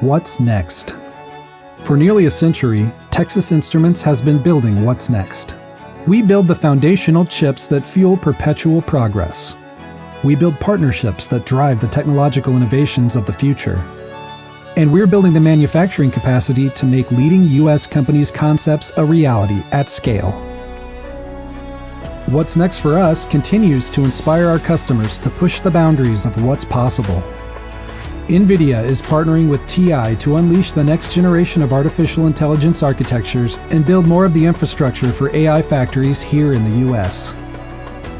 What's next? For nearly a century, Texas Instruments has been building what's next. We build the foundational chips that fuel perpetual progress. We build partnerships that drive the technological innovations of the future. And we're building the manufacturing capacity to make leading U.S. companies' concepts a reality at scale. What's next for us continues to inspire our customers to push the boundaries of what's possible. NVIDIA is partnering with TI to unleash the next generation of artificial intelligence architectures and build more of the infrastructure for AI factories here in the U.S.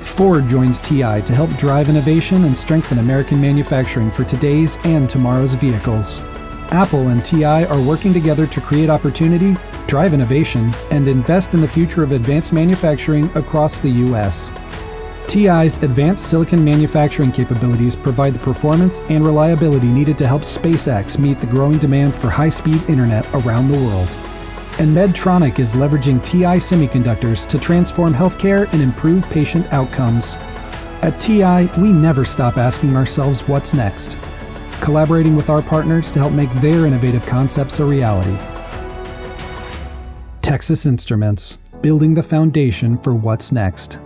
Ford joins TI to help drive innovation and strengthen American manufacturing for today's and tomorrow's vehicles. Apple and TI are working together to create opportunity, drive innovation, and invest in the future of advanced manufacturing across the U.S. TI's advanced silicon manufacturing capabilities provide the performance and reliability needed to help SpaceX meet the growing demand for high-speed internet around the world. And Medtronic is leveraging TI semiconductors to transform healthcare and improve patient outcomes. At TI, we never stop asking ourselves what's next, collaborating with our partners to help make their innovative concepts a reality. Texas Instruments, building the foundation for what's next.